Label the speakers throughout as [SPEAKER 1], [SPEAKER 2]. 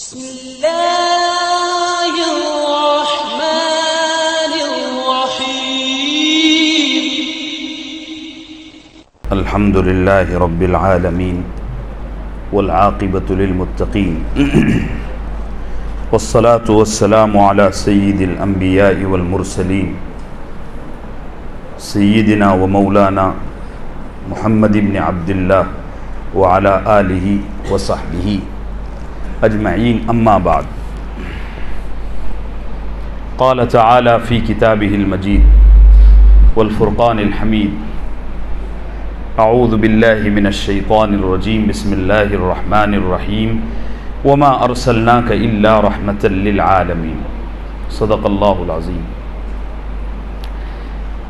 [SPEAKER 1] بسم اللہ الرحمن الرحیم
[SPEAKER 2] الحمد للہ رب العالمین والعاقبۃ للمتقین والصلاة والسلام علی سید الانبیاء والمرسلین سیدنا و مولانا محمد بن عبداللہ وعلی آلہ وصحبہ اجمعین اما بعد قال تعالی فی کتابہ المجید والفرقان الحمید اعوذ باللہ من الشیطان الرجیم بسم اللہ الرحمن الرحیم وما ارسلناک الا رحمتا للعالمین صدق اللہ العظیم۔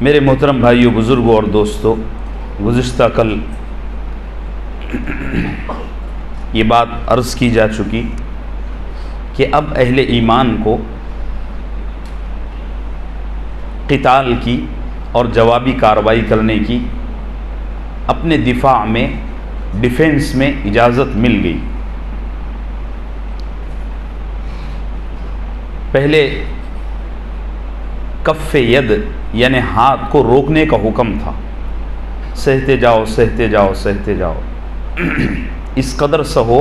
[SPEAKER 2] میرے محترم بھائیو، بزرگوں اور دوستو، گزشتہ کل یہ بات عرض کی جا چکی کہ اب اہل ایمان کو قتال کی اور جوابی کارروائی کرنے کی اپنے دفاع میں، ڈیفنس میں اجازت مل گئی۔ پہلے کف ید یعنی ہاتھ کو روکنے کا حکم تھا، سہتے جاؤ سہتے جاؤ سہتے جاؤ، اس قدر سہو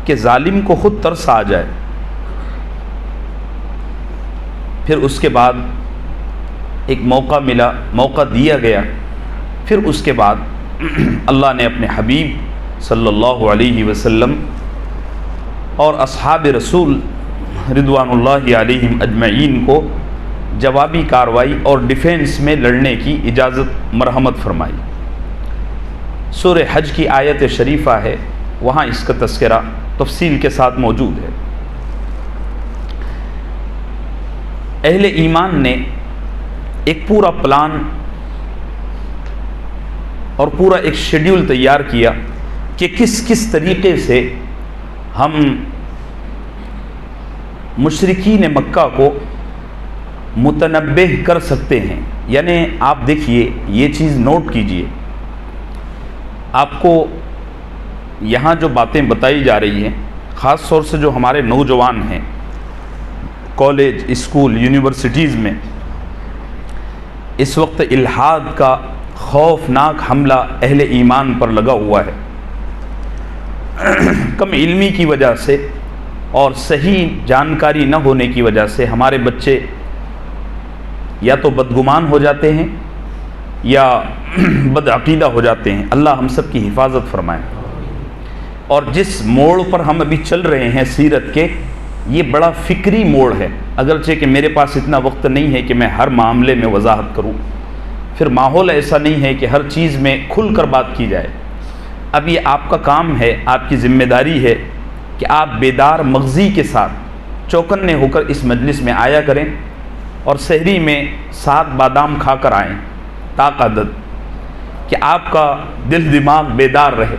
[SPEAKER 2] کہ ظالم کو خود ترس آ جائے۔ پھر اس کے بعد ایک موقع دیا گیا، پھر اس کے بعد اللہ نے اپنے حبیب صلی اللہ علیہ وسلم اور اصحاب رسول رضوان اللہ علیہم اجمعین کو جوابی کارروائی اور ڈیفنس میں لڑنے کی اجازت مرحمت فرمائی۔ سورہ حج کی آیت شریفہ ہے، وہاں اس کا تذکرہ تفصیل کے ساتھ موجود ہے۔ اہل ایمان نے ایک پورا پلان اور پورا ایک شیڈیول تیار کیا کہ کس طریقے سے ہم مشرکین مکہ کو متنبہ کر سکتے ہیں۔ یعنی آپ دیکھیے، یہ چیز نوٹ کیجئے، آپ کو یہاں جو باتیں بتائی جا رہی ہیں، خاص طور سے جو ہمارے نوجوان ہیں کالج، اسکول، یونیورسٹیز میں اس وقت الحاد کا خوفناک حملہ اہل ایمان پر لگا ہوا ہے۔ کم علمی کی وجہ سے اور صحیح جانکاری نہ ہونے کی وجہ سے ہمارے بچے یا تو بدگمان ہو جاتے ہیں یا بدعقیدہ ہو جاتے ہیں۔ اللہ ہم سب کی حفاظت فرمائے۔ اور جس موڑ پر ہم ابھی چل رہے ہیں سیرت کے، یہ بڑا فکری موڑ ہے، اگرچہ کہ میرے پاس اتنا وقت نہیں ہے کہ میں ہر معاملے میں وضاحت کروں، پھر ماحول ایسا نہیں ہے کہ ہر چیز میں کھل کر بات کی جائے۔ اب یہ آپ کا کام ہے، آپ کی ذمہ داری ہے کہ آپ بیدار مغزی کے ساتھ چوکنے ہو کر اس مجلس میں آیا کریں اور سحری میں 7 بادام کھا کر آئیں تاقدد، کہ آپ کا دل دماغ بیدار رہے۔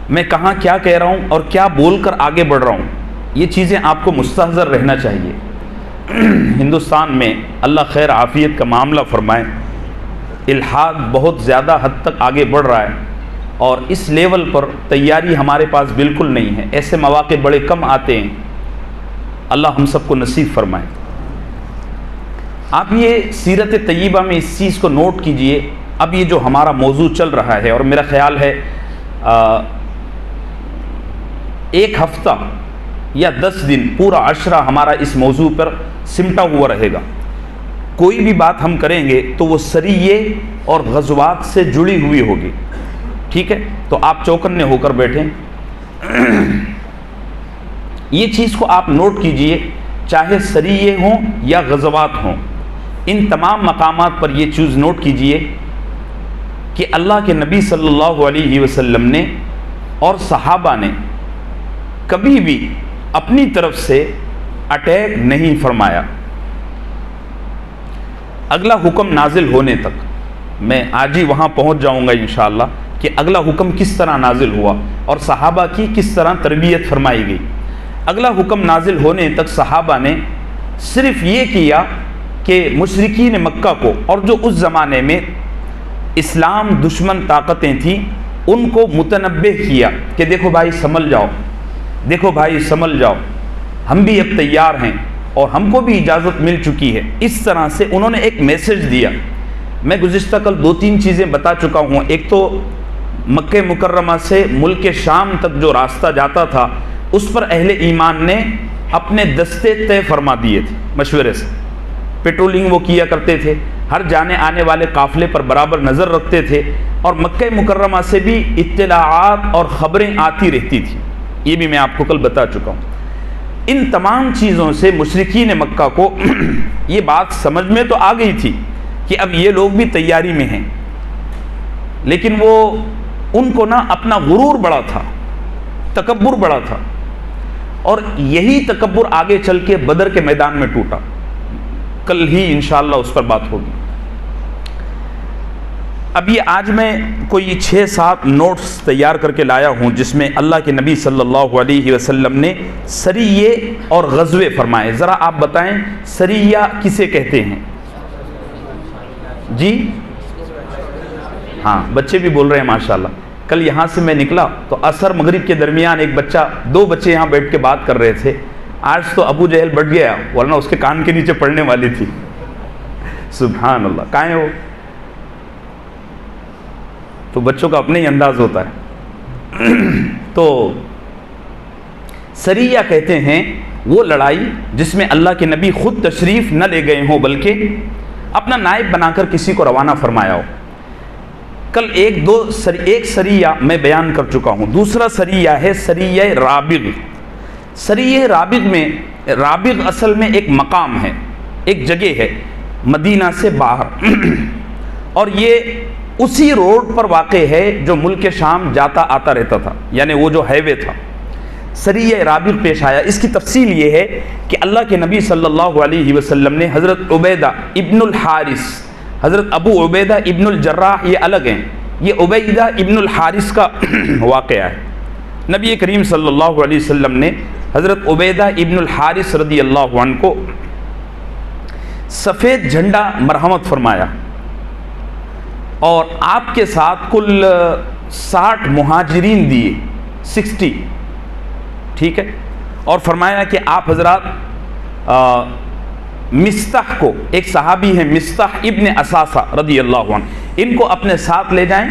[SPEAKER 2] میں کہاں کیا کہہ رہا ہوں اور کیا بول کر آگے بڑھ رہا ہوں، یہ چیزیں آپ کو مستحضر رہنا چاہیے۔ ہندوستان میں اللہ خیر عافیت کا معاملہ فرمائے، الحاد بہت زیادہ حد تک آگے بڑھ رہا ہے اور اس لیول پر تیاری ہمارے پاس بالکل نہیں ہے۔ ایسے مواقع بڑے کم آتے ہیں، اللہ ہم سب کو نصیب فرمائے۔ آپ یہ سیرت طیبہ میں اس چیز کو نوٹ کیجئے۔ اب یہ جو ہمارا موضوع چل رہا ہے، اور میرا خیال ہے 1 ہفتہ یا 10 دن پورا عشرہ ہمارا اس موضوع پر سمٹا ہوا رہے گا۔ کوئی بھی بات ہم کریں گے تو وہ سریے اور غزوات سے جڑی ہوئی ہوگی، ٹھیک ہے؟ تو آپ چوکنے ہو کر بیٹھیں، یہ چیز کو آپ نوٹ کیجئے، چاہے سریے ہوں یا غزوات ہوں، ان تمام مقامات پر یہ چیز نوٹ کیجئے کہ اللہ کے نبی صلی اللہ علیہ وسلم نے اور صحابہ نے کبھی بھی اپنی طرف سے اٹیک نہیں فرمایا۔ اگلا حکم نازل ہونے تک، میں آج ہی وہاں پہنچ جاؤں گا انشاءاللہ کہ اگلا حکم کس طرح نازل ہوا اور صحابہ کی کس طرح تربیت فرمائی گئی۔ اگلا حکم نازل ہونے تک صحابہ نے صرف یہ کیا کہ مشرکین مکہ کو، اور جو اس زمانے میں اسلام دشمن طاقتیں تھیں، ان کو متنبہ کیا کہ دیکھو بھائی سنبھل جاؤ، دیکھو بھائی سنبھل جاؤ، ہم بھی اب تیار ہیں اور ہم کو بھی اجازت مل چکی ہے. اس طرح سے انہوں نے ایک میسج دیا. میں گزشتہ کل 2-3 چیزیں بتا چکا ہوں. ایک تو مکہ مکرمہ سے ملک شام تک جو راستہ جاتا تھا اس پر اہل ایمان نے اپنے دستے طے فرما دیے تھے مشورے سے. پیٹرولنگ وہ کیا کرتے تھے، ہر جانے آنے والے قافلے پر برابر نظر رکھتے تھے، اور مکہ مکرمہ سے بھی اطلاعات اور خبریں آتی رہتی تھیں. یہ بھی میں آپ کو کل بتا چکا ہوں. ان تمام چیزوں سے مشرکین مکہ کو یہ بات سمجھ میں تو آ گئی تھی کہ اب یہ لوگ بھی تیاری میں ہیں، لیکن وہ ان کو نا اپنا غرور بڑا تھا، تکبر بڑا تھا، اور یہی تکبر آگے چل کے بدر کے میدان میں ٹوٹا. کل ہی انشاءاللہ اس پر بات ہوگی. اب یہ آج میں کوئی 6-7 نوٹس تیار کر کے لایا ہوں جس میں اللہ کے نبی صلی اللہ علیہ وسلم نے سریے اور غزوے فرمائے. ذرا آپ بتائیں سریہ کسے کہتے ہیں؟ جی ہاں، بچے بھی بول رہے ہیں ماشاءاللہ. کل یہاں سے میں نکلا تو عصر مغرب کے درمیان ایک بچہ، 2 بچے یہاں بیٹھ کے بات کر رہے تھے. آج تو ابو جہل بٹ گیا، ورنہ اس کے کان کے نیچے پڑنے والی تھی. سبحان اللہ. کہاں ہے وہ؟ تو بچوں کا اپنے ہی انداز ہوتا ہے. تو سریہ کہتے ہیں وہ لڑائی جس میں اللہ کے نبی خود تشریف نہ لے گئے ہوں بلکہ اپنا نائب بنا کر کسی کو روانہ فرمایا ہو. کل ایک سریہ میں بیان کر چکا ہوں. دوسرا سریہ ہے سریہ رابغ. سریہ رابغ میں، رابغ اصل میں ایک مقام ہے، ایک جگہ ہے مدینہ سے باہر، اور یہ اسی روڈ پر واقع ہے جو ملک شام جاتا آتا رہتا تھا، یعنی وہ جو ہائی وے تھا. سریہ رابغ پیش آیا. اس کی تفصیل یہ ہے کہ اللہ کے نبی صلی اللہ علیہ وسلم نے حضرت عبیدہ ابن الحارث، حضرت ابو عبیدہ ابن الجراح یہ الگ ہیں، یہ عبیدہ ابن الحارث کا واقعہ ہے. نبی کریم صلی اللہ علیہ وسلم نے حضرت عبیدہ ابن الحارث رضی اللہ عنہ کو سفید جھنڈا مرحمت فرمایا، اور آپ کے ساتھ کل 60 مہاجرین دیے، 60، ٹھیک ہے. اور فرمایا کہ آپ حضرات مستح کو، ایک صحابی ہیں مستح ابن اساسہ رضی اللہ عنہ، ان کو اپنے ساتھ لے جائیں.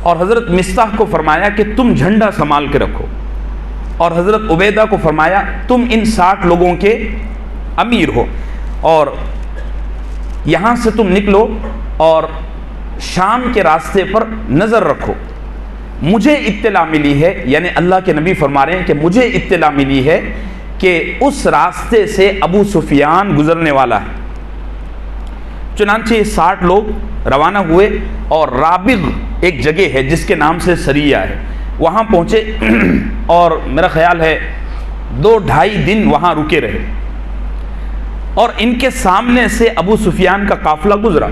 [SPEAKER 2] اور حضرت مستح کو فرمایا کہ تم جھنڈا سنبھال کے رکھو، اور حضرت عبیدہ کو فرمایا تم ان 60 لوگوں کے امیر ہو، اور یہاں سے تم نکلو اور شام کے راستے پر نظر رکھو. مجھے اطلاع ملی ہے، یعنی اللہ کے نبی فرما رہے ہیں کہ مجھے اطلاع ملی ہے کہ اس راستے سے ابو سفیان گزرنے والا ہے. چنانچہ 60 لوگ روانہ ہوئے اور رابغ ایک جگہ ہے جس کے نام سے سریہ ہے، وہاں پہنچے اور میرا خیال ہے 2-2.5 دن وہاں رکے رہے. اور ان کے سامنے سے ابو سفیان کا قافلہ گزرا.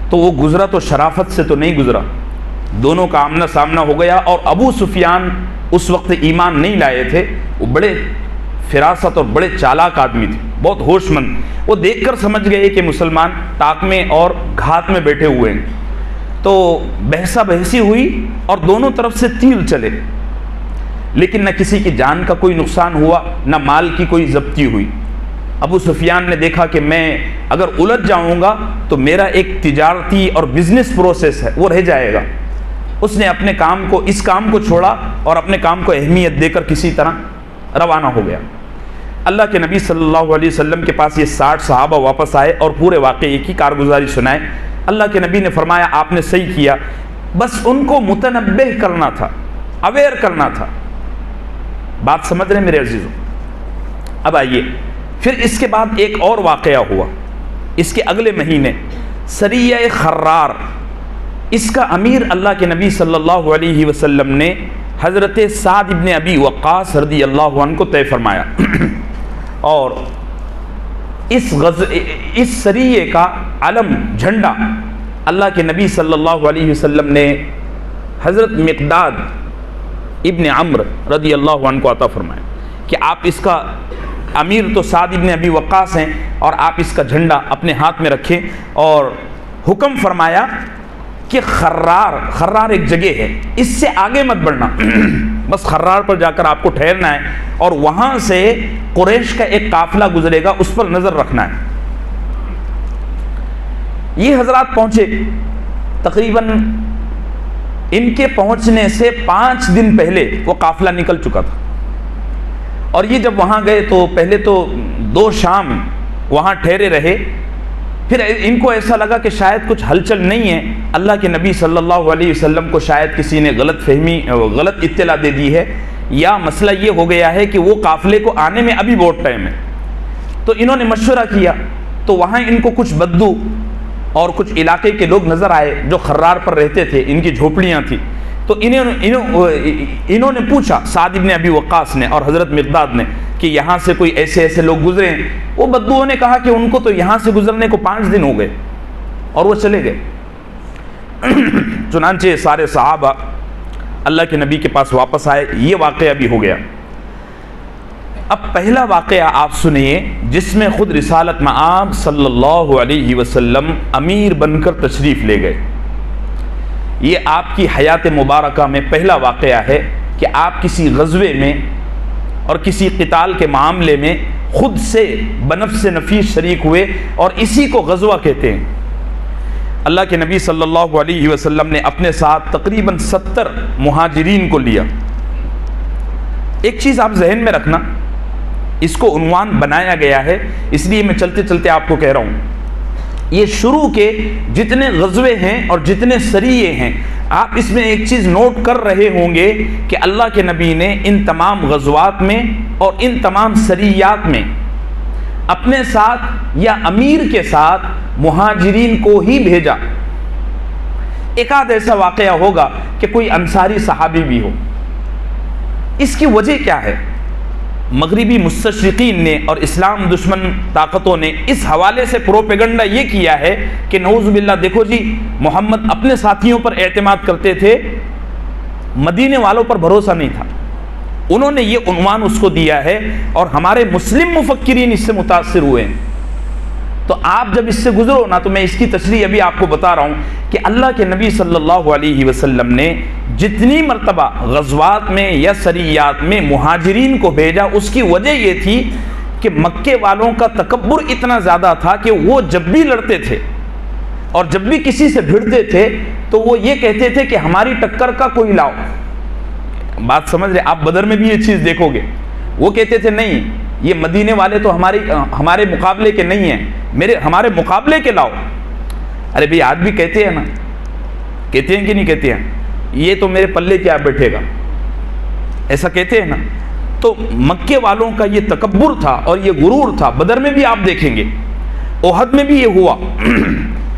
[SPEAKER 2] تو وہ گزرا تو شرافت سے تو نہیں گزرا، دونوں کا آمنا سامنا ہو گیا. اور ابو سفیان اس وقت ایمان نہیں لائے تھے، وہ بڑے فراست اور بڑے چالاک آدمی تھے، بہت ہوش مند. وہ دیکھ کر سمجھ گئے کہ مسلمان طاق میں اور گھات میں بیٹھے ہوئے ہیں. تو بحثہ بحثی ہوئی اور دونوں طرف سے تیر چلے، لیکن نہ کسی کی جان کا کوئی نقصان ہوا، نہ مال کی کوئی ضبطی ہوئی. ابو سفیان نے دیکھا کہ میں اگر الجھ جاؤں گا تو میرا ایک تجارتی اور بزنس پروسیس ہے وہ رہ جائے گا. اس نے اپنے کام کو، اس کام کو چھوڑا اور اپنے کام کو اہمیت دے کر کسی طرح روانہ ہو گیا. اللہ کے نبی صلی اللہ علیہ وسلم کے پاس یہ 60 صحابہ واپس آئے اور پورے واقعے کی کارگزاری سنائے. اللہ کے نبی نے فرمایا آپ نے صحیح کیا، بس ان کو متنبہ کرنا تھا، اویئر کرنا تھا. بات سمجھ رہے میرے عزیزوں؟ اب آئیے پھر اس کے بعد ایک اور واقعہ ہوا اس کے اگلے مہینے، سریہ خرار. اس کا امیر اللہ کے نبی صلی اللہ علیہ وسلم نے حضرت سعد ابن ابی وقاص رضی اللہ عنہ کو طے فرمایا. اور اس سریے کا علم، جھنڈا، اللہ کے نبی صلی اللہ علیہ وسلم نے حضرت مقداد ابن عمرو رضی اللہ عنہ کو عطا فرمایا کہ آپ اس کا، امیر تو سعد ابن ابی وقاص ہیں، اور آپ اس کا جھنڈا اپنے ہاتھ میں رکھیں. اور حکم فرمایا کہ خرار ایک جگہ ہے، اس سے آگے مت بڑھنا، بس خرار پر جا کر آپ کو ٹھہرنا ہے، اور وہاں سے قریش کا ایک قافلہ گزرے گا، اس پر نظر رکھنا ہے۔ یہ حضرات پہنچے، تقریباً ان کے پہنچنے سے 5 دن پہلے وہ قافلہ نکل چکا تھا، اور یہ جب وہاں گئے تو پہلے تو 2 شام وہاں ٹھہرے رہے، پھر ان کو ایسا لگا کہ شاید کچھ ہلچل نہیں ہے، اللہ کے نبی صلی اللہ علیہ وسلم کو شاید کسی نے غلط اطلاع دے دی ہے، یا مسئلہ یہ ہو گیا ہے کہ وہ قافلے کو آنے میں ابھی بہت ٹائم ہے۔ تو انہوں نے مشورہ کیا، تو وہاں ان کو کچھ بدو اور کچھ علاقے کے لوگ نظر آئے جو خرار پر رہتے تھے، ان کی جھوپڑیاں تھیں، تو انہوں نے پوچھا، سعد بن ابی وقاص نے اور حضرت مقداد نے، کہ یہاں سے کوئی ایسے لوگ گزرے ہیں؟ وہ بدوؤں نے کہا کہ ان کو تو یہاں سے گزرنے کو 5 دن ہو گئے، اور وہ چلے گئے۔ چنانچہ سارے صحابہ اللہ کے نبی کے پاس واپس آئے، یہ واقعہ بھی ہو گیا۔ اب پہلا واقعہ آپ سنیے جس میں خود رسالت مآب صلی اللہ علیہ وسلم امیر بن کر تشریف لے گئے۔ یہ آپ کی حیات مبارکہ میں پہلا واقعہ ہے کہ آپ کسی غزوے میں اور کسی قتال کے معاملے میں خود سے بنفس نفیس شریک ہوئے، اور اسی کو غزوہ کہتے ہیں۔ اللہ کے نبی صلی اللہ علیہ وسلم نے اپنے ساتھ تقریباً 70 مہاجرین کو لیا۔ ایک چیز آپ ذہن میں رکھنا، اس کو عنوان بنایا گیا ہے، اس لیے میں چلتے چلتے آپ کو کہہ رہا ہوں، یہ شروع کے جتنے غزوے ہیں اور جتنے سریے ہیں، آپ اس میں ایک چیز نوٹ کر رہے ہوں گے کہ اللہ کے نبی نے ان تمام غزوات میں اور ان تمام سریات میں اپنے ساتھ یا امیر کے ساتھ مہاجرین کو ہی بھیجا۔ ایک آدھ ایسا واقعہ ہوگا کہ کوئی انصاری صحابی بھی ہو۔ اس کی وجہ کیا ہے؟ مغربی مستشرقین نے اور اسلام دشمن طاقتوں نے اس حوالے سے پروپیگنڈا یہ کیا ہے کہ نعوذ باللہ، دیکھو جی، محمد اپنے ساتھیوں پر اعتماد کرتے تھے، مدینے والوں پر بھروسہ نہیں تھا۔ انہوں نے یہ عنوان اس کو دیا ہے، اور ہمارے مسلم مفکرین اس سے متاثر ہوئے ہیں۔ تو آپ جب اس سے گزرو نا، تو میں اس کی تشریح ابھی آپ کو بتا رہا ہوں کہ اللہ کے نبی صلی اللہ علیہ وسلم نے جتنی مرتبہ غزوات میں یا سریات میں مہاجرین کو بھیجا، اس کی وجہ یہ تھی کہ مکے والوں کا تکبر اتنا زیادہ تھا کہ وہ جب بھی لڑتے تھے اور جب بھی کسی سے بھڑتے تھے تو وہ یہ کہتے تھے کہ ہماری ٹکر کا کوئی لاؤ۔ بات سمجھ رہے؟ آپ بدر میں بھی یہ چیز دیکھو گے، وہ کہتے تھے نہیں، یہ مدینے والے تو ہمارے مقابلے کے نہیں ہیں، ہمارے مقابلے کے لاؤ۔ ارے بھئی آج بھی کہتے ہیں نا، کہتے ہیں کہ نہیں کہتے ہیں؟ یہ تو میرے پلے کیا بیٹھے گا، ایسا کہتے ہیں نا۔ تو مکے والوں کا یہ تکبر تھا اور یہ غرور تھا۔ بدر میں بھی آپ دیکھیں گے، احد میں بھی یہ ہوا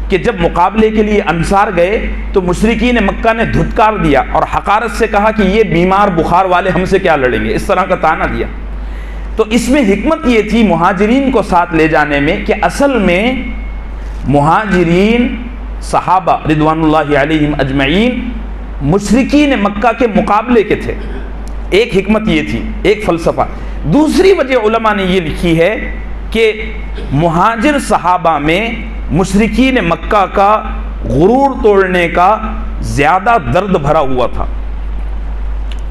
[SPEAKER 2] کہ جب مقابلے کے لیے انصار گئے تو مشرکین مکہ نے دھتکار دیا اور حقارت سے کہا کہ یہ بیمار بخار والے ہم سے کیا لڑیں گے، اس طرح کا طعنہ دیا۔ تو اس میں حکمت یہ تھی مہاجرین کو ساتھ لے جانے میں کہ اصل میں مہاجرین صحابہ رضوان اللہ علیہم اجمعین مشرکین مکہ کے مقابلے کے تھے۔ ایک حکمت یہ تھی، ایک فلسفہ۔ دوسری وجہ علماء نے یہ لکھی ہے کہ مہاجر صحابہ میں مشرکین مکہ کا غرور توڑنے کا زیادہ درد بھرا ہوا تھا،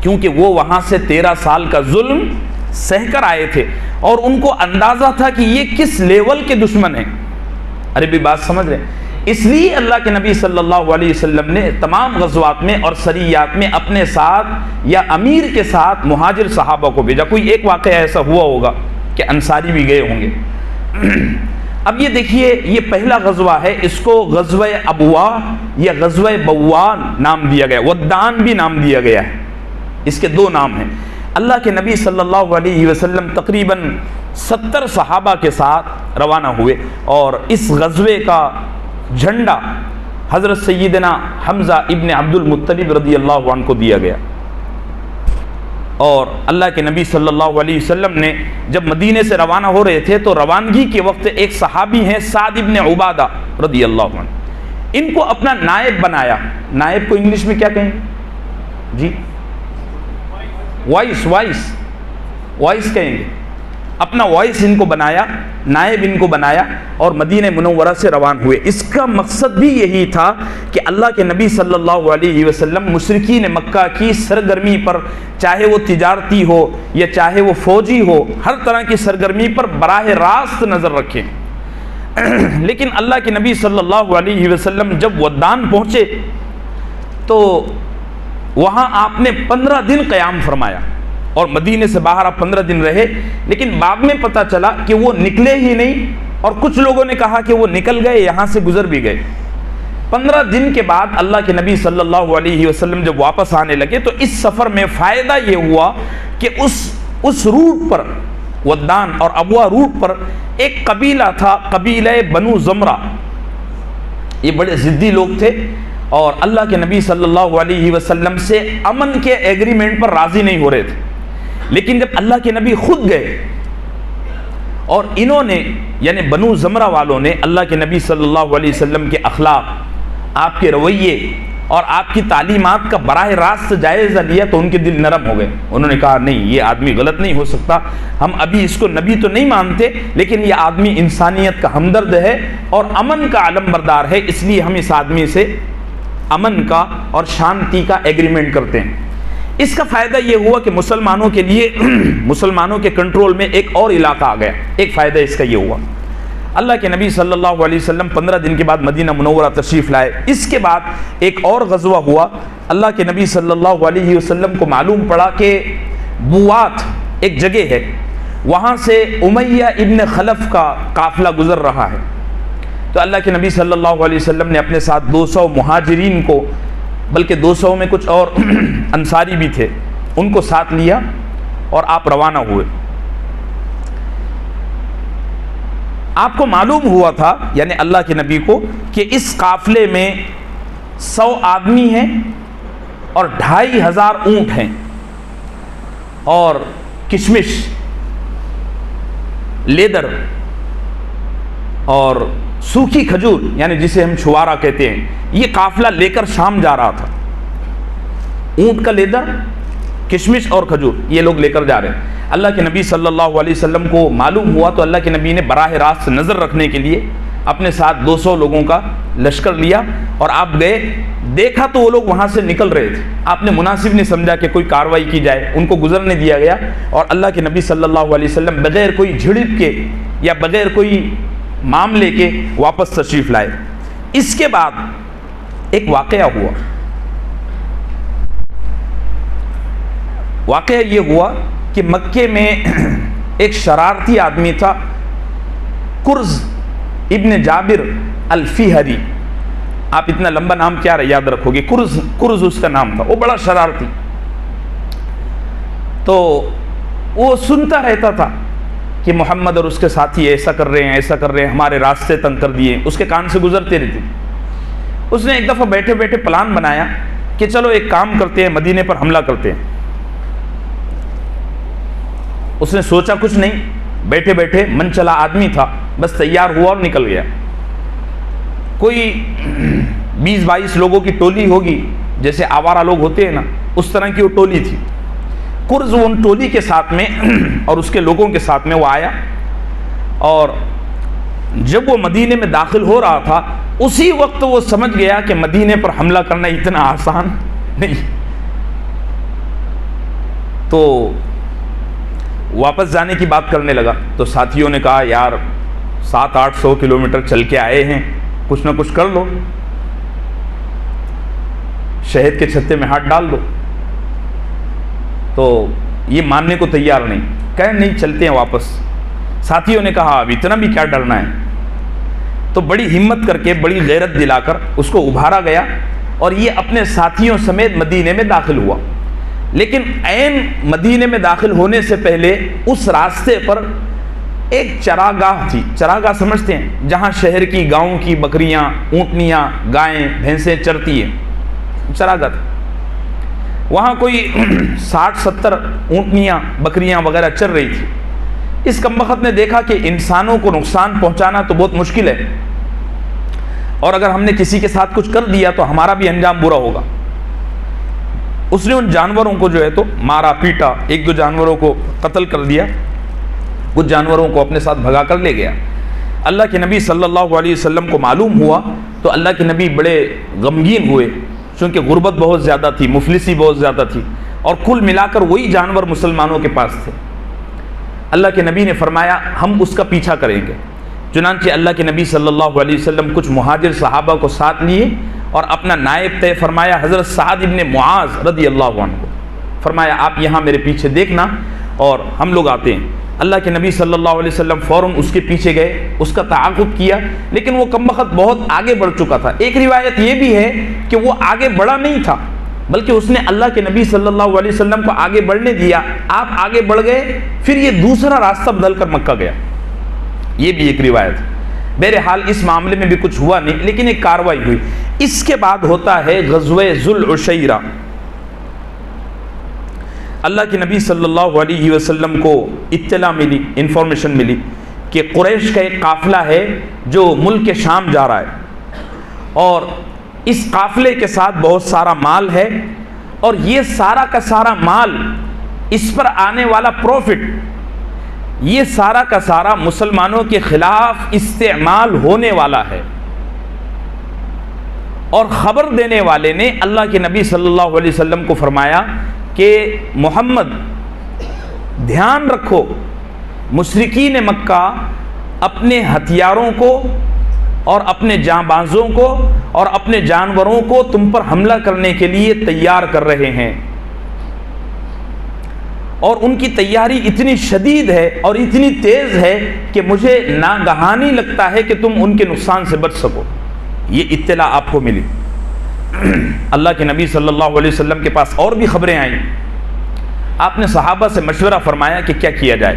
[SPEAKER 2] کیونکہ وہ وہاں سے 13 سال کا ظلم سہ کر آئے تھے اور ان کو اندازہ تھا کہ یہ کس لیول کے دشمن ہیں۔ ارے بھی بات سمجھ رہے ہیں؟ اس لیے اللہ کے نبی صلی اللہ علیہ وسلم نے تمام غزوات میں اور سریات میں اپنے ساتھ یا امیر کے ساتھ مہاجر صحابہ کو بھیجا۔ کوئی ایک واقعہ ایسا ہوا ہوگا کہ انصاری بھی گئے ہوں گے۔ اب یہ دیکھیے، یہ پہلا غزوہ ہے، اس کو غزوہ ابوا یا غزوہ بوان نام دیا گیا، ودان بھی نام دیا گیا ہے، اس کے 2 نام ہیں۔ اللہ کے نبی صلی اللہ علیہ وسلم تقریباً 70 صحابہ کے ساتھ روانہ ہوئے، اور اس غزوے کا جھنڈا حضرت سیدنا حمزہ ابن عبد المطلب رضی اللہ عنہ کو دیا گیا۔ اور اللہ کے نبی صلی اللہ علیہ وسلم نے جب مدینے سے روانہ ہو رہے تھے تو روانگی کے وقت ایک صحابی ہیں سعد ابن عبادہ رضی اللہ عنہ، ان کو اپنا نائب بنایا۔ نائب کو انگلش میں کیا کہیں گے جی؟ وائس کہیں گے۔ اپنا وائس ان کو بنایا، نائب ان کو بنایا اور مدینہ منورہ سے روان ہوئے۔ اس کا مقصد بھی یہی تھا کہ اللہ کے نبی صلی اللہ علیہ وسلم مشرکین مکہ کی سرگرمی پر، چاہے وہ تجارتی ہو یا چاہے وہ فوجی ہو، ہر طرح کی سرگرمی پر براہ راست نظر رکھیں۔ لیکن اللہ کے نبی صلی اللہ علیہ وسلم جب ودان پہنچے تو وہاں آپ نے 15 دن قیام فرمایا اور مدینے سے باہر آپ 15 دن رہے، لیکن بعد میں پتہ چلا کہ وہ نکلے ہی نہیں، اور کچھ لوگوں نے کہا کہ وہ نکل گئے، یہاں سے گزر بھی گئے۔ 15 دن کے بعد اللہ کے نبی صلی اللہ علیہ وسلم جب واپس آنے لگے تو اس سفر میں فائدہ یہ ہوا کہ اس روٹ پر، ودان اور ابوا روٹ پر ایک قبیلہ تھا، قبیلہ بنو زمرہ۔ یہ بڑے ضدی لوگ تھے اور اللہ کے نبی صلی اللہ علیہ وسلم سے امن کے ایگریمنٹ پر راضی نہیں ہو رہے تھے۔ لیکن جب اللہ کے نبی خود گئے اور انہوں نے، یعنی بنو زمرہ والوں نے اللہ کے نبی صلی اللہ علیہ وسلم کے اخلاق، آپ کے رویے اور آپ کی تعلیمات کا براہ راست جائزہ لیا تو ان کے دل نرم ہو گئے۔ انہوں نے کہا نہیں، یہ آدمی غلط نہیں ہو سکتا، ہم ابھی اس کو نبی تو نہیں مانتے لیکن یہ آدمی انسانیت کا ہمدرد ہے اور امن کا علم بردار ہے، اس لیے ہم اس آدمی سے امن کا اور شانتی کا ایگریمنٹ کرتے ہیں۔ اس کا فائدہ یہ ہوا کہ مسلمانوں کے لیے مسلمانوں کے کنٹرول میں ایک اور علاقہ آ گیا۔ ایک فائدہ اس کا یہ ہوا، اللہ کے نبی صلی اللہ علیہ وسلم 15 دن کے بعد مدینہ منورہ تشریف لائے۔ اس کے بعد ایک اور غزوہ ہوا۔ اللہ کے نبی صلی اللہ علیہ وسلم کو معلوم پڑا کہ بوات ایک جگہ ہے، وہاں سے امیہ ابن خلف کا قافلہ گزر رہا ہے۔ تو اللہ کے نبی صلی اللہ علیہ وسلم نے اپنے ساتھ 200 مہاجرین کو، بلکہ 200 میں کچھ اور انصاری بھی تھے، ان کو ساتھ لیا اور آپ روانہ ہوئے۔ آپ کو معلوم ہوا تھا، یعنی اللہ کے نبی کو، کہ اس قافلے میں 100 آدمی ہیں اور 2500 اونٹ ہیں اور کشمش، لیدر اور سوکھی کھجور، یعنی جسے ہم چھوارا کہتے ہیں، یہ قافلہ لے کر شام جا رہا تھا۔ اونٹ کا لیدر، کشمش اور کھجور یہ لوگ لے کر جا رہے ہیں۔ اللہ کے نبی صلی اللہ علیہ وسلم کو معلوم ہوا تو اللہ کے نبی نے براہ راست نظر رکھنے کے لیے اپنے ساتھ 200 لوگوں کا لشکر لیا اور آپ گئے۔ دیکھا تو وہ لوگ وہاں سے نکل رہے تھے، آپ نے مناسب نہیں سمجھا کہ کوئی کاروائی کی جائے، ان کو گزرنے دیا گیا اور اللہ کے نبی صلی اللہ علیہ وسلم بغیر کوئی جھڑپ کے یا بغیر کوئی معاملے کے واپس تشریف لائے۔ اس کے بعد ایک واقعہ ہوا۔ واقعہ یہ ہوا کہ مکے میں ایک شرارتی آدمی تھا، کرز ابن جابر الفہری۔ آپ اتنا لمبا نام کیا یاد رکھو گے، کرز اس کا نام تھا، وہ بڑا شرارتی۔ تو وہ سنتا رہتا تھا کہ محمد اور اس کے ساتھی ایسا کر رہے ہیں، ایسا کر رہے ہیں، ہمارے راستے تنگ کر دیے، اس کے کان سے گزرتے رہتے۔ اس نے ایک دفعہ بیٹھے بیٹھے پلان بنایا کہ چلو ایک کام کرتے ہیں، مدینے پر حملہ کرتے ہیں۔ اس نے سوچا کچھ نہیں، بیٹھے بیٹھے من چلا آدمی تھا، بس تیار ہوا اور نکل گیا۔ کوئی 20-22 لوگوں کی ٹولی ہوگی، جیسے آوارہ لوگ ہوتے ہیں نا، اس طرح کی وہ ٹولی تھی۔ کرز ان ٹولی کے ساتھ میں اور اس کے لوگوں کے ساتھ میں وہ آیا، اور جب وہ مدینے میں داخل ہو رہا تھا اسی وقت وہ سمجھ گیا کہ مدینے پر حملہ کرنا اتنا آسان نہیں۔ تو واپس جانے کی بات کرنے لگا تو ساتھیوں نے کہا یار 700-800 کلومیٹر چل کے آئے ہیں، کچھ نہ کچھ کر لو، شہد کے چھتے میں ہاتھ ڈال دو۔ تو یہ ماننے کو تیار نہیں، کہے نہیں چلتے ہیں واپس۔ ساتھیوں نے کہا اب اتنا بھی کیا ڈرنا ہے، تو بڑی ہمت کر کے، بڑی غیرت دلا کر اس کو ابھارا گیا اور یہ اپنے ساتھیوں سمیت مدینے میں داخل ہوا۔ لیکن عین مدینے میں داخل ہونے سے پہلے اس راستے پر ایک چراگاہ تھی۔ چراگاہ سمجھتے ہیں؟ جہاں شہر کی، گاؤں کی بکریاں، اونٹنیاں، گائیں، بھینسیں چرتی ہیں، چراگاہ تھا۔ وہاں کوئی 60-70 اونٹنیاں، بکریاں وغیرہ چر رہی تھی۔ اس کمبخت نے دیکھا کہ انسانوں کو نقصان پہنچانا تو بہت مشکل ہے، اور اگر ہم نے کسی کے ساتھ کچھ کر دیا تو ہمارا بھی انجام برا ہوگا۔ اس نے ان جانوروں کو جو ہے تو مارا پیٹا، 1-2 جانوروں کو قتل کر دیا۔ کچھ جانوروں کو اپنے ساتھ بھگا کر لے گیا۔ اللہ کے نبی صلی اللہ علیہ وسلم کو معلوم ہوا تو اللہ کے نبی بڑے غمگین ہوئے، چونکہ غربت بہت زیادہ تھی، مفلسی بہت زیادہ تھی، اور کل ملا کر وہی جانور مسلمانوں کے پاس تھے۔ اللہ کے نبی نے فرمایا ہم اس کا پیچھا کریں گے۔ چنانچہ اللہ کے نبی صلی اللہ علیہ وسلم کچھ مہاجر صحابہ کو ساتھ لیے اور اپنا نائب طے فرمایا حضرت سعد ابن معاذ رضی اللہ عنہ کو، فرمایا آپ یہاں میرے پیچھے دیکھنا اور ہم لوگ آتے ہیں۔ اللہ کے نبی صلی اللہ علیہ وسلم فوراً اس کے پیچھے گئے، اس کا تعاقب کیا، لیکن وہ کمبخت بہت آگے بڑھ چکا تھا۔ ایک روایت یہ بھی ہے کہ وہ آگے بڑھا نہیں تھا، بلکہ اس نے اللہ کے نبی صلی اللہ علیہ وسلم کو آگے بڑھنے دیا، آپ آگے بڑھ گئے، پھر یہ دوسرا راستہ بدل کر مکہ گیا۔ یہ بھی ایک روایت ہے۔ بہرحال اس معاملے میں بھی کچھ ہوا نہیں، لیکن ایک کاروائی ہوئی۔ اس کے بعد ہوتا ہے غزوہ ذو العشیرہ۔ اللہ کے نبی صلی اللہ علیہ وسلم کو اطلاع ملی، انفارمیشن ملی کہ قریش کا ایک قافلہ ہے جو ملک شام جا رہا ہے، اور اس قافلے کے ساتھ بہت سارا مال ہے، اور یہ سارا کا سارا مال، اس پر آنے والا پروفٹ، یہ سارا کا سارا مسلمانوں کے خلاف استعمال ہونے والا ہے۔ اور خبر دینے والے نے اللہ کے نبی صلی اللہ علیہ وسلم کو فرمایا کہ محمد دھیان رکھو، مشرکین مکہ اپنے ہتھیاروں کو اور اپنے جاں بازوں کو اور اپنے جانوروں کو تم پر حملہ کرنے کے لیے تیار کر رہے ہیں، اور ان کی تیاری اتنی شدید ہے اور اتنی تیز ہے کہ مجھے ناگہانی لگتا ہے کہ تم ان کے نقصان سے بچ سکو۔ یہ اطلاع آپ کو ملی۔ اللہ کے نبی صلی اللہ علیہ وسلم کے پاس اور بھی خبریں آئیں۔ آپ نے صحابہ سے مشورہ فرمایا کہ کیا کیا جائے،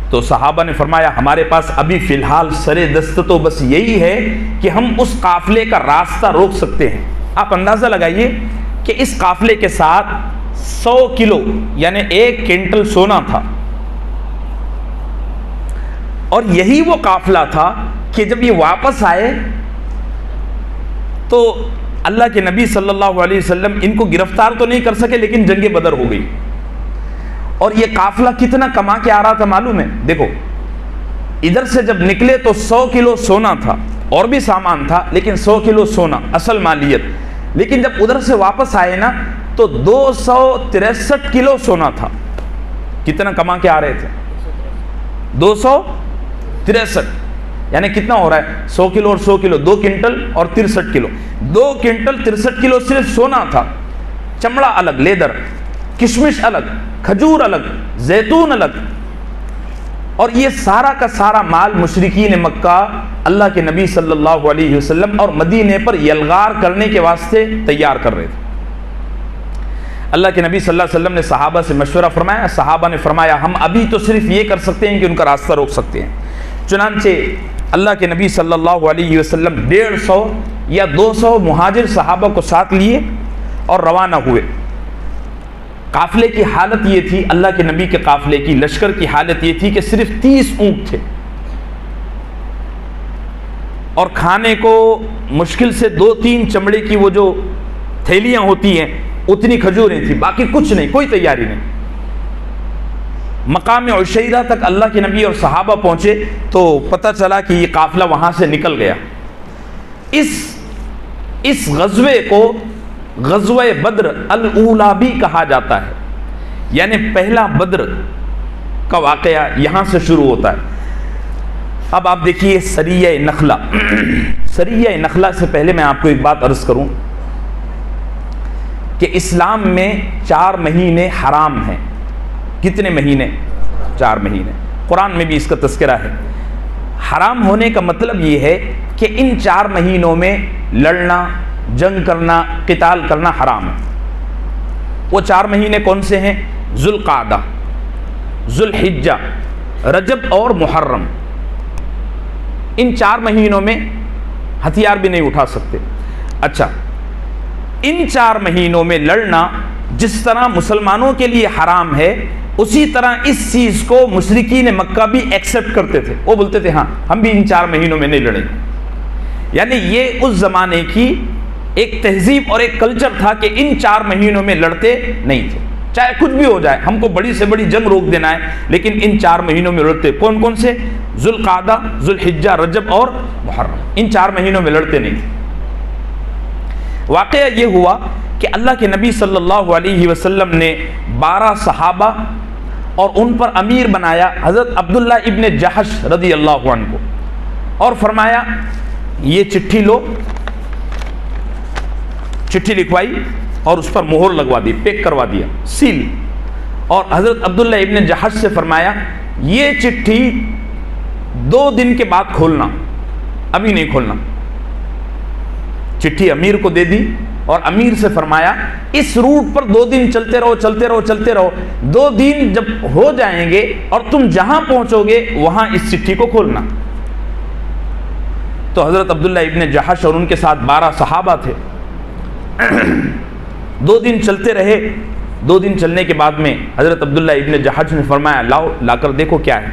[SPEAKER 2] تو صحابہ نے فرمایا ہمارے پاس ابھی فی الحال سر دست تو بس یہی ہے کہ ہم اس قافلے کا راستہ روک سکتے ہیں۔ آپ اندازہ لگائیے کہ اس قافلے کے ساتھ 100 کلو یعنی 1 کنٹل سونا تھا، اور یہی وہ قافلہ تھا کہ جب یہ واپس آئے تو اللہ کے نبی صلی اللہ علیہ وسلم ان کو گرفتار تو نہیں کر سکے، لیکن جنگ بدر ہو گئی۔ اور یہ قافلہ کتنا کما کے آ رہا تھا معلوم ہے؟ دیکھو ادھر سے جب نکلے تو 100 کلو سونا تھا، اور بھی سامان تھا، لیکن 100 کلو سونا اصل مالیت، لیکن جب ادھر سے واپس آئے نا تو 263 کلو سونا تھا۔ کتنا کما کے آ رہے تھے؟ 263، یعنی کتنا ہو رہا ہے؟ 100 کلو اور 100 کلو 2 کنٹل اور 63 کلو، 2 کنٹل 63 کلو صرف سونا تھا۔ چمڑا الگ، لیدر، کشمش الگ، کھجور الگ، زیتون الگ، اور یہ سارا کا سارا مال مشرکین مکہ اللہ کے نبی صلی اللہ علیہ وسلم اور مدینے پر یلغار کرنے کے واسطے تیار کر رہے تھے۔ اللہ کے نبی صلی اللہ علیہ وسلم نے صحابہ سے مشورہ فرمایا، صحابہ نے فرمایا ہم ابھی تو صرف یہ کر سکتے ہیں کہ ان کا راستہ روک سکتے ہیں۔ چنانچہ اللہ کے نبی صلی اللہ علیہ وسلم 150 یا 200 مہاجر صحابہ کو ساتھ لیے اور روانہ ہوئے۔ قافلے کی حالت یہ تھی، اللہ کے نبی کے قافلے کی، لشکر کی حالت یہ تھی کہ صرف 30 اونٹ تھے، اور کھانے کو مشکل سے 2-3 چمڑے کی وہ جو تھیلیاں ہوتی ہیں اتنی کھجوریں تھیں، باقی کچھ نہیں، کوئی تیاری نہیں۔ مقام عشیرہ تک اللہ کے نبی اور صحابہ پہنچے تو پتہ چلا کہ یہ قافلہ وہاں سے نکل گیا۔ اس غزوے کو غزوہ بدر الاولی بھی کہا جاتا ہے، یعنی پہلا بدر کا واقعہ یہاں سے شروع ہوتا ہے۔ اب آپ دیکھیے سریہ نخلہ۔ سریہ نخلہ سے پہلے میں آپ کو ایک بات عرض کروں کہ اسلام میں 4 مہینے حرام ہیں۔ کتنے مہینے؟ 4 مہینے۔ قرآن میں بھی اس کا تذکرہ ہے۔ حرام ہونے کا مطلب یہ ہے کہ ان 4 مہینوں میں لڑنا، جنگ کرنا، قتال کرنا حرام ہے۔ وہ 4 مہینے کون سے ہیں؟ ذوالقعدہ، ذوالحجہ، رجب اور محرم۔ ان 4 مہینوں میں ہتھیار بھی نہیں اٹھا سکتے۔ اچھا، ان 4 مہینوں میں لڑنا جس طرح مسلمانوں کے لیے حرام ہے، اسی طرح اس چیز کو مشرکین مکہ بھی ایکسپٹ کرتے تھے۔ وہ بولتے تھے ہاں ہم بھی ان 4 مہینوں میں نہیں لڑیں گے۔ یعنی یہ اس زمانے کی ایک تہذیب اور ایک کلچر تھا کہ ان 4 مہینوں میں لڑتے نہیں تھے۔ چاہے کچھ بھی ہو جائے، ہم کو بڑی سے بڑی جنگ روک دینا ہے، لیکن ان 4 مہینوں میں لڑتے. کون کون سے؟ ذوالقعدہ، ذوالحجہ، رجب اور محرم. ان 4 مہینوں میں لڑتے نہیں تھے. واقعہ یہ ہوا کہ اللہ کے نبی صلی اللہ علیہ وسلم نے 12 صحابہ اور ان پر امیر بنایا حضرت عبداللہ ابن جحش رضی اللہ عنہ کو، اور فرمایا یہ چٹھی لو. چٹھی لکھوائی اور اس پر مہر لگوا دی، پیک کروا دیا، سیل. اور حضرت عبداللہ ابن جحش سے فرمایا یہ چٹھی 2 دن کے بعد کھولنا، ابھی نہیں کھولنا. چٹھی امیر کو دے دی اور امیر سے فرمایا اس روٹ پر 2 دن چلتے رہو، چلتے رہو، چلتے رہو. 2 دن جب ہو جائیں گے اور تم جہاں پہنچو گے وہاں اس چٹھی کو کھولنا. تو حضرت عبداللہ ابن جحش اور ان کے ساتھ 12 صحابہ تھے. 2 دن چلتے رہے. 2 دن چلنے کے بعد میں حضرت عبداللہ ابن جحش نے فرمایا لاؤ، لا کر دیکھو کیا ہے.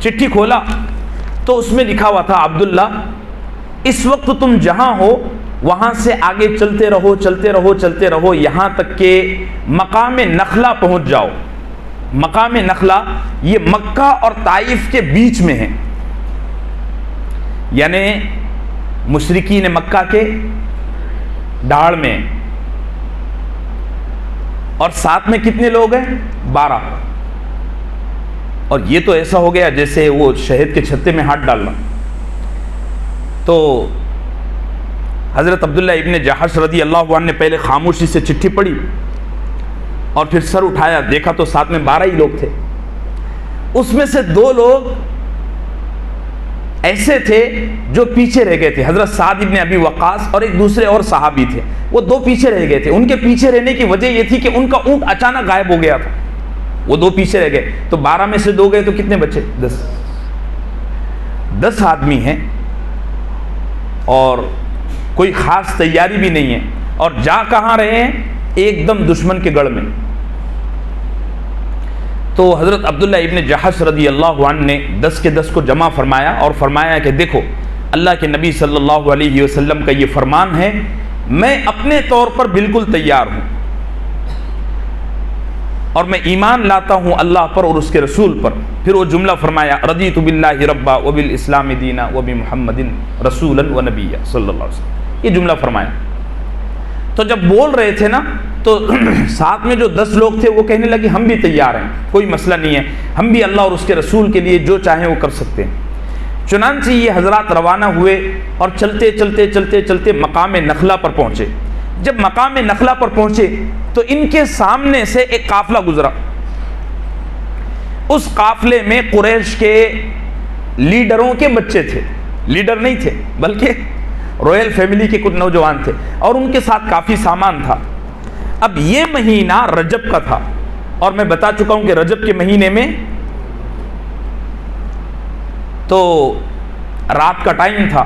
[SPEAKER 2] چٹھی کھولا تو اس میں لکھا ہوا تھا عبداللہ اس وقت تم جہاں ہو وہاں سے آگے چلتے رہو، چلتے رہو، چلتے رہو، یہاں تک کہ مقام نخلہ پہنچ جاؤ. مقام نخلہ یہ مکہ اور طائف کے بیچ میں ہے، یعنی مشرکین مکہ کے ڈھاڑ میں. اور ساتھ میں کتنے لوگ ہیں؟ 12. اور یہ تو ایسا ہو گیا جیسے وہ شہد کے چھتے میں ہاتھ ڈالنا. تو حضرت عبداللہ ابن جحش رضی اللہ عنہ نے پہلے خاموشی سے چٹھی پڑھی اور پھر سر اٹھایا، دیکھا تو ساتھ میں 12 ہی لوگ تھے. اس میں سے 2 لوگ ایسے تھے جو پیچھے رہ گئے تھے، حضرت سعد ابن ابی وقاص اور ایک دوسرے اور صحابی تھے. وہ 2 پیچھے رہ گئے تھے. ان کے پیچھے رہنے کی وجہ یہ تھی کہ ان کا اونٹ اچانک غائب ہو گیا تھا. وہ 2 پیچھے رہ گئے. تو 12 میں سے 2 گئے تو کتنے بچے؟ 10 آدمی ہیں اور کوئی خاص تیاری بھی نہیں ہے. اور جا کہاں رہے ہیں؟ ایک دم دشمن کے گڑھ میں. تو حضرت عبداللہ ابن جحش رضی اللہ عنہ نے 10 کے 10 کو جمع فرمایا اور فرمایا کہ دیکھو اللہ کے نبی صلی اللہ علیہ وسلم کا یہ فرمان ہے، میں اپنے طور پر بالکل تیار ہوں اور میں ایمان لاتا ہوں اللہ پر اور اس کے رسول پر. پھر وہ جملہ فرمایا رضیت باللہ ربا وبالاسلام دینا وبمحمد رسولا ونبیا صلی اللہ علیہ وسلم. یہ جملہ فرمایا. تو جب بول رہے تھے نا تو ساتھ میں جو 10 لوگ تھے وہ کہنے لگے ہم بھی تیار ہیں، کوئی مسئلہ نہیں ہے، ہم بھی اللہ اور اس کے رسول کے لیے جو چاہیں وہ کر سکتے ہیں. چنانچہ یہ حضرات روانہ ہوئے اور چلتے چلتے چلتے چلتے مقام نخلہ پر پہنچے. جب مقام نخلہ پر پہنچے تو ان کے سامنے سے ایک قافلہ گزرا. اس قافلے میں قریش کے لیڈروں کے بچے تھے. لیڈر نہیں تھے بلکہ رائل فیملی کے کچھ نوجوان تھے اور ان کے ساتھ کافی سامان تھا. اب یہ مہینہ رجب کا تھا اور میں بتا چکا ہوں کہ رجب کے مہینے میں تو رات کا ٹائم تھا.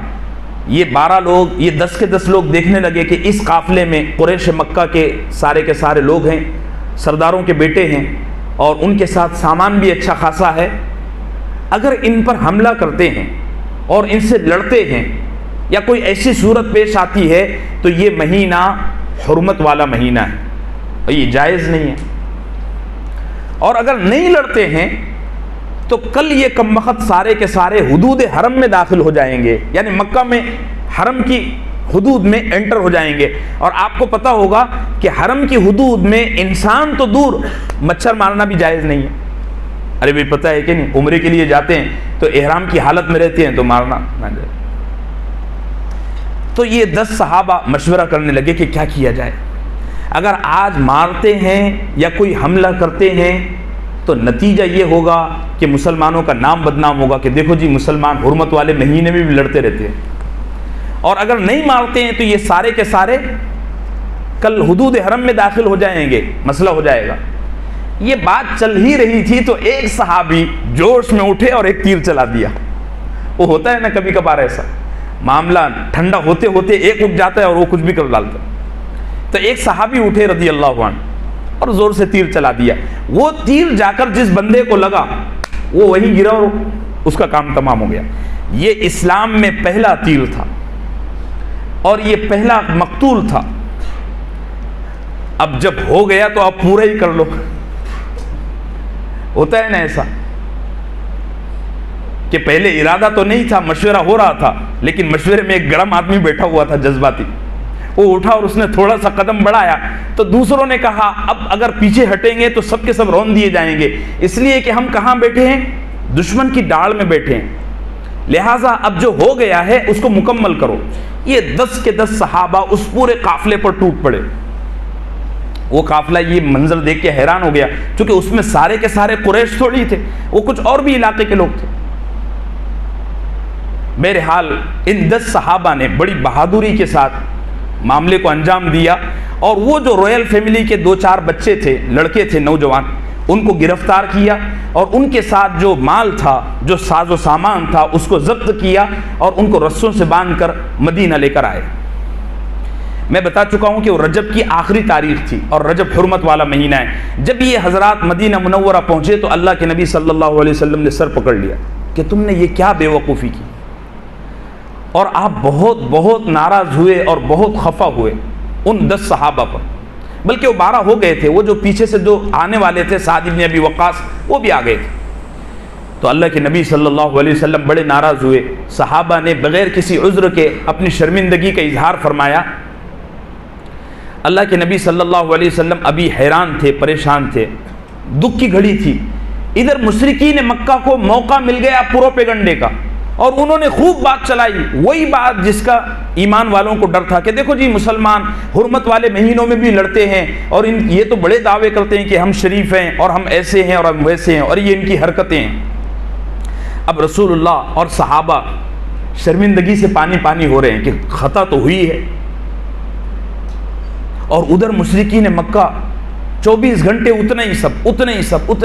[SPEAKER 2] یہ 12 لوگ، یہ 10 کے 10 لوگ دیکھنے لگے کہ اس قافلے میں قریش مکہ کے سارے لوگ ہیں، سرداروں کے بیٹے ہیں اور ان کے ساتھ سامان بھی اچھا خاصا ہے. اگر ان پر حملہ کرتے ہیں اور ان سے لڑتے ہیں یا کوئی ایسی صورت پیش آتی ہے تو یہ مہینہ حرمت والا مہینہ ہے اور یہ جائز نہیں ہے. اور اگر نہیں لڑتے ہیں تو کل یہ کم وقت سارے کے سارے حدود حرم میں داخل ہو جائیں گے، یعنی مکہ میں حرم کی حدود میں انٹر ہو جائیں گے. اور آپ کو پتہ ہوگا کہ حرم کی حدود میں انسان تو دور، مچھر مارنا بھی جائز نہیں ہے. ارے بھائی پتہ ہے کہ نہیں، عمرے کے لیے جاتے ہیں تو احرام کی حالت میں رہتے ہیں تو مارنا نہ جائے. تو یہ 10 صحابہ مشورہ کرنے لگے کہ کیا کیا جائے. اگر آج مارتے ہیں یا کوئی حملہ کرتے ہیں تو نتیجہ یہ ہوگا کہ مسلمانوں کا نام بدنام ہوگا کہ دیکھو جی مسلمان حرمت والے مہینے میں بھی لڑتے رہتے ہیں. اور اگر نہیں مارتے ہیں تو یہ سارے کے سارے کل حدود حرم میں داخل ہو جائیں گے، مسئلہ ہو جائے گا. یہ بات چل ہی رہی تھی تو ایک صحابی جوش میں اٹھے اور ایک تیر چلا دیا. وہ ہوتا ہے نا کبھی کبھار ایسا معاملہ، ٹھنڈا ہوتے ہوتے ایک اٹھ جاتا ہے اور وہ کچھ بھی کر ڈالتا ہے. تو ایک صحابی اٹھے رضی اللہ عنہ اور زور سے تیر چلا دیا. وہ تیر جا کر جس بندے کو لگا وہ وہیں گرا اور اس کا کام تمام ہو گیا. یہ اسلام میں پہلا تیر تھا اور یہ پہلا مقتول تھا. اب جب ہو گیا تو آپ پورا ہی کر لو. ہوتا ہے نا ایسا کہ پہلے ارادہ تو نہیں تھا, مشورہ ہو رہا تھا, لیکن مشورے میں ایک گرم آدمی بیٹھا ہوا تھا جذباتی, وہ اٹھا اور اس نے تھوڑا سا قدم بڑھایا تو دوسروں نے کہا اب اگر پیچھے ہٹیں گے تو سب کے سب رون دیے جائیں گے, اس لیے کہ ہم کہاں بیٹھے ہیں؟ دشمن کی ڈاڑ میں بیٹھے ہیں, لہٰذا اب جو ہو گیا ہے اس کو مکمل کرو. یہ 10 کے 10 صحابہ اس پورے قافلے پر ٹوٹ پڑے. وہ قافلہ یہ منظر دیکھ کے حیران ہو گیا, چونکہ اس میں سارے کے سارے قریش تھوڑی تھے, وہ کچھ اور بھی علاقے کے لوگ تھے. بہرحال ان 10 صحابہ نے بڑی بہادری کے ساتھ معاملے کو انجام دیا, اور وہ جو رویل فیملی کے 2-4 بچے تھے, لڑکے تھے نوجوان, ان کو گرفتار کیا اور ان کے ساتھ جو مال تھا, جو ساز و سامان تھا, اس کو ضبط کیا اور ان کو رسوں سے باندھ کر مدینہ لے کر آئے. میں بتا چکا ہوں کہ وہ رجب کی آخری تاریخ تھی اور رجب حرمت والا مہینہ ہے. جب یہ حضرات مدینہ منورہ پہنچے تو اللہ کے نبی صلی اللہ علیہ وسلم نے سر پکڑ لیا کہ تم نے یہ کیا بے وقوفی کی, اور آپ بہت بہت ناراض ہوئے اور بہت خفا ہوئے ان 10 صحابہ پر. بلکہ وہ 12 ہو گئے تھے, وہ جو پیچھے سے جو آنے والے تھے سعد بن ابی وقاص, وہ بھی آ گئے تھے. تو اللہ کے نبی صلی اللہ علیہ وسلم بڑے ناراض ہوئے. صحابہ نے بغیر کسی عذر کے اپنی شرمندگی کا اظہار فرمایا. اللہ کے نبی صلی اللہ علیہ وسلم ابھی حیران تھے, پریشان تھے, دکھ کی گھڑی تھی. ادھر مشرکین مکہ کو موقع مل گیا پروپیگنڈے کا, اور انہوں نے خوب بات چلائی, وہی بات جس کا ایمان والوں کو ڈر تھا کہ دیکھو جی مسلمان حرمت والے مہینوں میں بھی لڑتے ہیں, اور یہ تو بڑے دعوے کرتے ہیں کہ ہم شریف ہیں اور ہم ایسے ہیں اور ہم ویسے ہیں, اور یہ ان کی حرکتیں ہیں. اب رسول اللہ اور صحابہ شرمندگی سے پانی پانی ہو رہے ہیں کہ خطا تو ہوئی ہے, اور ادھر مشرکین مکہ 24 گھنٹے اتنے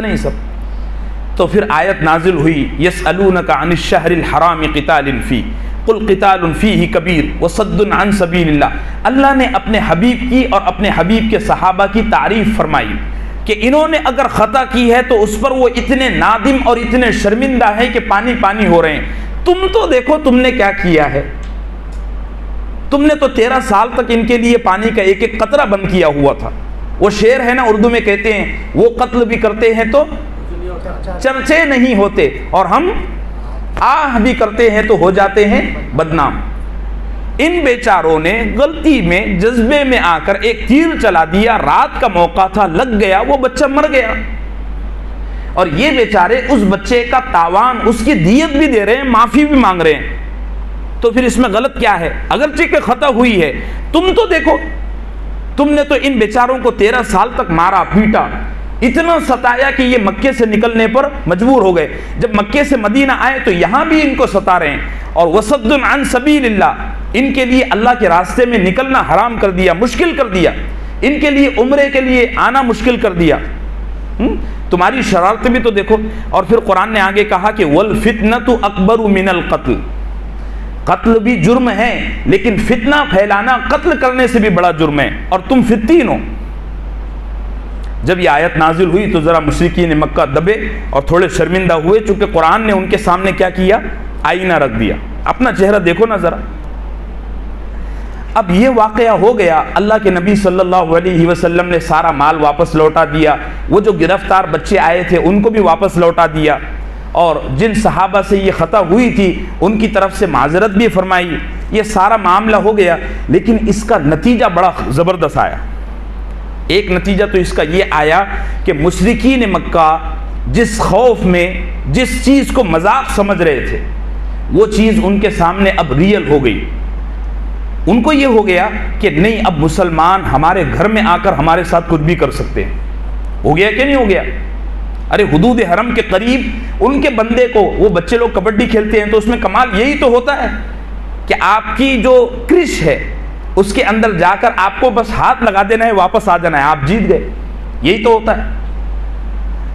[SPEAKER 2] ہی سب. تو پھر آیت نازل ہوئی, یسألونک عن الشہر الحرام قتال فی قل قتال فیہ کبیر وصد عن سبیل اللہ. اللہ نے اپنے حبیب کی اور اپنے حبیب کے صحابہ کی تعریف فرمائی کہ انہوں نے اگر خطا کی ہے تو اس پر وہ اتنے نادم اور اتنے شرمندہ ہیں کہ پانی پانی ہو رہے ہیں. تم تو دیکھو تم نے کیا کیا ہے, تم نے تو 13 سال تک ان کے لیے پانی کا ایک ایک قطرہ بند کیا ہوا تھا. وہ شعر ہے نا, اردو میں کہتے ہیں وہ قتل بھی کرتے ہیں تو چرچے نہیں ہوتے, اور ہم آہ بھی کرتے ہیں تو ہو جاتے ہیں بدنام. ان بیچاروں نے غلطی میں جذبے میں آ کر ایک تیر چلا دیا, رات کا موقع تھا, لگ گیا, وہ بچہ مر گیا, اور یہ بیچارے اس بچے کا تاوان, اس کی دیت بھی دے رہے ہیں, معافی بھی مانگ رہے ہیں. تو پھر اس میں غلط کیا ہے؟ اگرچہ کہ خطا ہوئی ہے, تم تو دیکھو, تم نے تو ان بیچاروں کو 13 سال تک مارا پیٹا, اتنا ستایا کہ یہ مکے سے نکلنے پر مجبور ہو گئے. جب مکے سے مدینہ آئے تو یہاں بھی ان کو ستا رہے ہیں, اور وصد عن سبیل اللہ, ان کے لیے اللہ کے راستے میں نکلنا حرام کر دیا, مشکل کر دیا, ان کے لیے عمرے کے لیے آنا مشکل کر دیا. تمہاری شرارتیں بھی تو دیکھو. اور پھر قرآن نے آگے کہا کہ والفتنۃ اکبر من القتل, قتل بھی جرم ہے لیکن فتنہ پھیلانا قتل کرنے سے بھی بڑا جرم ہے, اور تم فتین ہو. جب یہ آیت نازل ہوئی تو ذرا مشرکین مکہ دبے اور تھوڑے شرمندہ ہوئے, چونکہ قرآن نے ان کے سامنے کیا کیا, آئینہ رکھ دیا, اپنا چہرہ دیکھو نا ذرا. اب یہ واقعہ ہو گیا, اللہ کے نبی صلی اللہ علیہ وسلم نے سارا مال واپس لوٹا دیا, وہ جو گرفتار بچے آئے تھے ان کو بھی واپس لوٹا دیا, اور جن صحابہ سے یہ خطا ہوئی تھی ان کی طرف سے معذرت بھی فرمائی. یہ سارا معاملہ ہو گیا, لیکن اس کا نتیجہ بڑا زبردست آیا. ایک نتیجہ تو اس کا یہ آیا کہ مشرکین مکہ جس خوف میں, جس چیز کو مذاق سمجھ رہے تھے, وہ چیز ان کے سامنے اب ریئل ہو گئی. ان کو یہ ہو گیا کہ نہیں, اب مسلمان ہمارے گھر میں آ کر ہمارے ساتھ کچھ بھی کر سکتے ہیں. ہو گیا کہ نہیں ہو گیا؟ ارے حدود حرم کے قریب ان کے بندے کو, وہ بچے لوگ کبڈی کھیلتے ہیں تو اس میں کمال یہی تو ہوتا ہے کہ آپ کی جو کرش ہے اس کے اندر جا کر آپ کو بس ہاتھ لگا دینا ہے, واپس آ جانا ہے, آپ جیت گئے. یہی تو ہوتا ہے.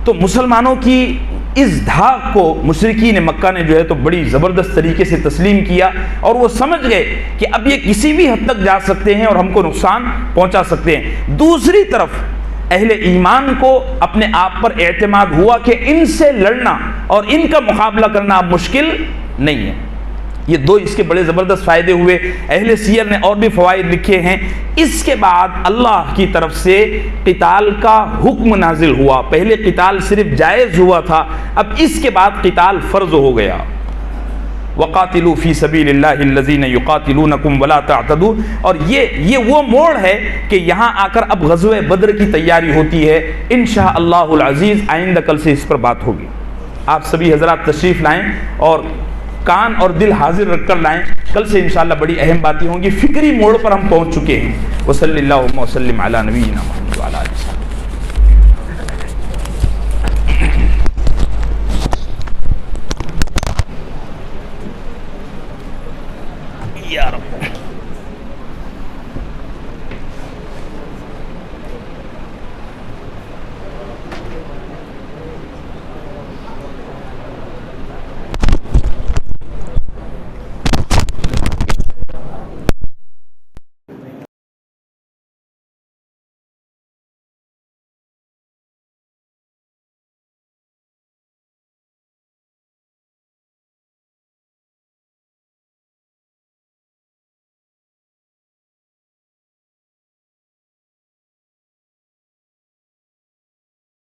[SPEAKER 2] تو مسلمانوں کی اس دھاک کو مشرکین مکہ نے جو ہے تو بڑی زبردست طریقے سے تسلیم کیا, اور وہ سمجھ گئے کہ اب یہ کسی بھی حد تک جا سکتے ہیں اور ہم کو نقصان پہنچا سکتے ہیں. دوسری طرف اہل ایمان کو اپنے آپ پر اعتماد ہوا کہ ان سے لڑنا اور ان کا مقابلہ کرنا اب مشکل نہیں ہے. یہ دو اس کے بڑے زبردست فائدے ہوئے. اہل سیر نے اور بھی فوائد لکھے ہیں. اس کے بعد اللہ کی طرف سے قتال کا حکم نازل ہوا. پہلے قتال صرف جائز ہوا تھا، اب اس کے بعد قتال فرض ہو گیا. وَقَاتِلُوا فِي سَبِيلِ اللَّهِ الَّذِينَ يُقَاتِلُونَكُمْ وَلَا تَعْتَدُوا. اور یہ وہ موڑ ہے کہ یہاں آ کر اب غزوہ بدر کی تیاری ہوتی ہے. انشاءاللہ العزیز آئندہ کل سے اس پر بات ہوگی. آپ سبھی حضرات تشریف لائیں اور کان اور دل حاضر رکھ کر لائیں. کل سے انشاءاللہ بڑی اہم باتیں ہوں گی. فکری موڑ پر ہم پہنچ چکے ہیں. وصلی اللہ وسلم علی نبینا محمد وعلی آلہ.